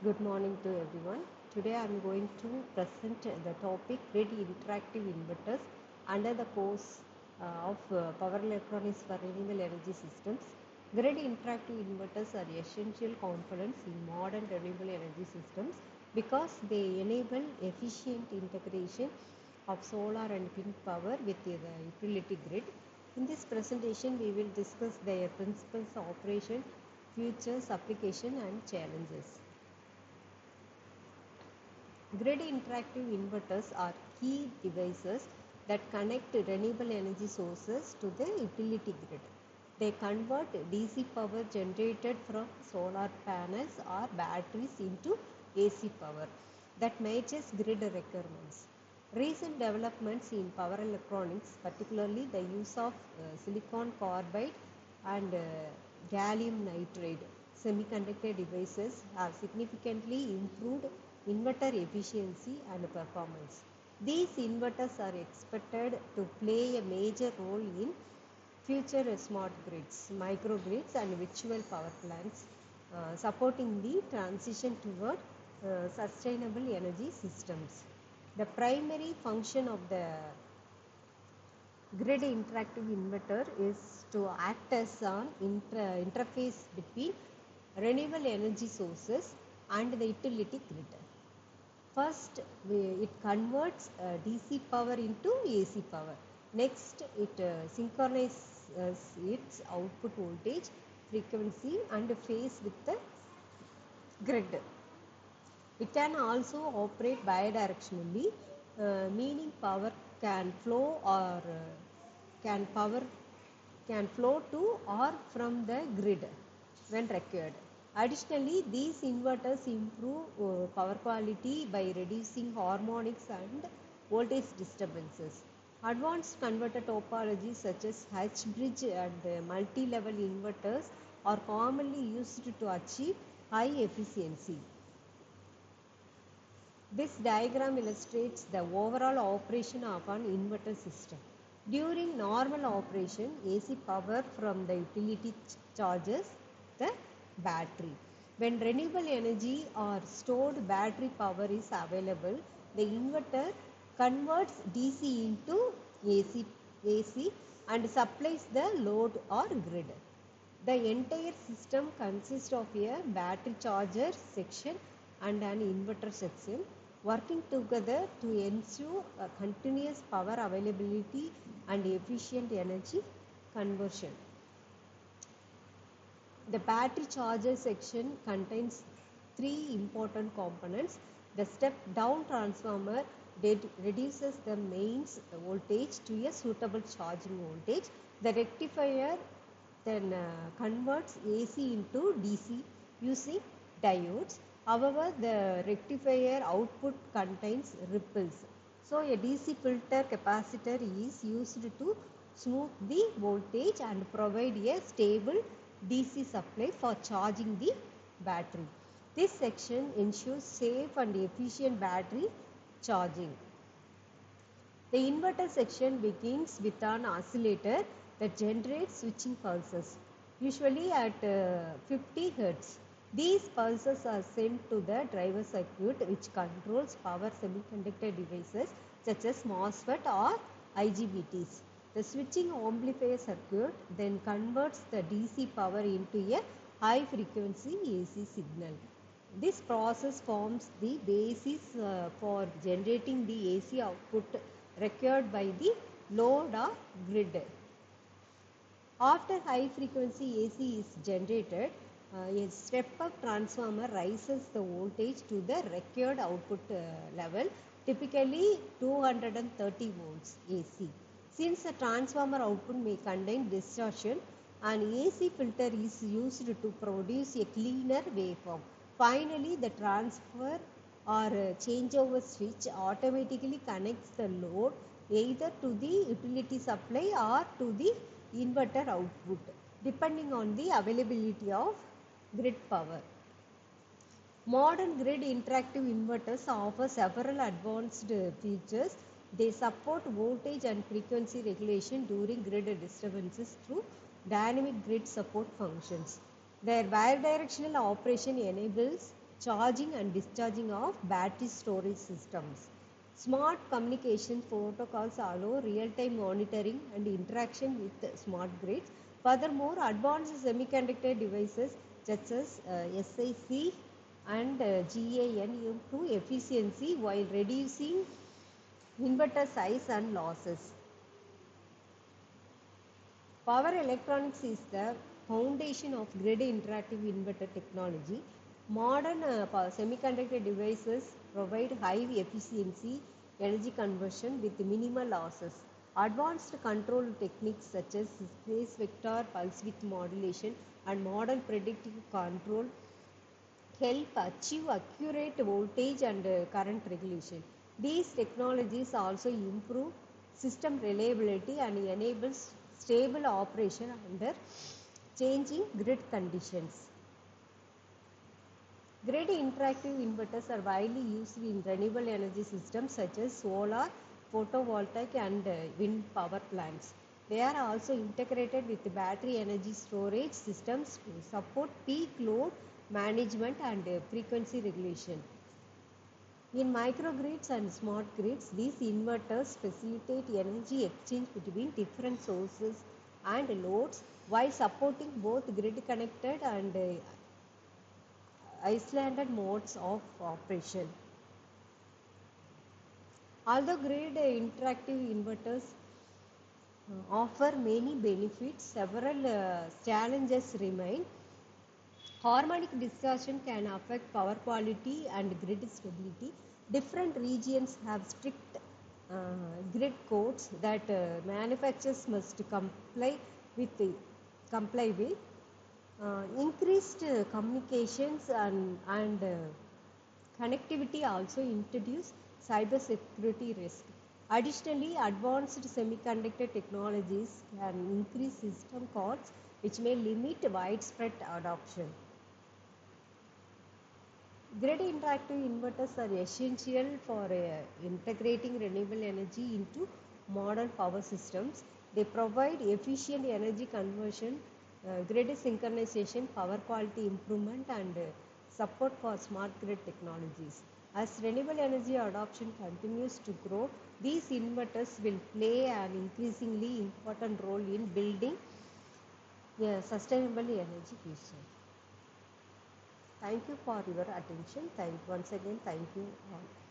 Good morning to everyone. Today I am going to present the topic Grid Interactive Inverters under the course of Power Electronics for Renewable Energy Systems. Grid Interactive Inverters are essential components in modern renewable energy systems because they enable efficient integration of solar and wind power with the utility grid. In this presentation, we will discuss their principles, operation, features, application and challenges. Grid interactive inverters are key devices that connect renewable energy sources to the utility grid. They convert DC power generated from solar panels or batteries into AC power that matches grid requirements. Recent developments in power electronics, particularly the use of silicon carbide and gallium nitride semiconductor devices, have significantly improved inverter efficiency and performance. These inverters are expected to play a major role in future smart grids, microgrids, and virtual power plants, supporting the transition toward sustainable energy systems. The primary function of the grid interactive inverter is to act as an interface between renewable energy sources and the utility grid. First, it converts DC power into AC power. Next, it synchronizes its output voltage, frequency and phase with the grid. It can also operate bidirectionally, meaning power can flow or can power can flow to or from the grid when required. Additionally, these inverters improve power quality by reducing harmonics and voltage disturbances. Advanced converter topologies such as H-bridge and multi-level inverters are commonly used to achieve high efficiency. This diagram illustrates the overall operation of an inverter system. During normal operation, AC power from the utility charges the battery. When renewable energy or stored battery power is available, the inverter converts DC into AC and supplies the load or grid. The entire system consists of a battery charger section and an inverter section working together to ensure a continuous power availability and efficient energy conversion. The battery charger section contains three important components. The step down transformer reduces the mains voltage to a suitable charging voltage. The rectifier then converts AC into DC using diodes. However, the rectifier output contains ripples. So, a DC filter capacitor is used to smooth the voltage and provide a stable DC supply for charging the battery. This section ensures safe and efficient battery charging. The inverter section begins with an oscillator that generates switching pulses, usually at 50 Hz. These pulses are sent to the driver circuit, which controls power semiconductor devices such as MOSFET or IGBTs. The switching amplifier circuit then converts the DC power into a high frequency AC signal. This process forms the basis for generating the AC output required by the load or grid. After high frequency AC is generated, a step-up transformer raises the voltage to the required output level, typically 230 volts AC. Since the transformer output may contain distortion, an AC filter is used to produce a cleaner waveform. Finally, the transfer or changeover switch automatically connects the load either to the utility supply or to the inverter output, depending on the availability of grid power. Modern grid interactive inverters offer several advanced features. They support voltage and frequency regulation during grid disturbances through dynamic grid support functions. Their bidirectional operation enables charging and discharging of battery storage systems. Smart communication protocols allow real-time monitoring and interaction with smart grids. Furthermore, advanced semiconductor devices such as SiC and GaN improve efficiency while reducing inverter size and losses. Power electronics is the foundation of grid interactive inverter technology. Modern semiconductor devices provide high efficiency energy conversion with minimal losses. Advanced control techniques such as phase vector pulse width modulation and model predictive control help achieve accurate voltage and current regulation. These technologies also improve system reliability and enables stable operation under changing grid conditions. Grid interactive inverters are widely used in renewable energy systems such as solar, photovoltaic and wind power plants. They are also integrated with battery energy storage systems to support peak load management and frequency regulation. In microgrids and smart grids, these inverters facilitate energy exchange between different sources and loads while supporting both grid connected and isolated modes of operation. Although grid interactive inverters offer many benefits, several challenges remain. Harmonic distortion can affect power quality and grid stability. Different regions have strict grid codes that manufacturers must with. Comply with. Increased communications and connectivity also introduce cybersecurity risk. Additionally, advanced semiconductor technologies can increase system costs, which may limit widespread adoption. Grid interactive inverters are essential for integrating renewable energy into modern power systems. They provide efficient energy conversion, grid synchronization, power quality improvement, and support for smart grid technologies. As renewable energy adoption continues to grow, these inverters will play an increasingly important role in building a sustainable energy future. Thank you for your attention. Once again, thank you all.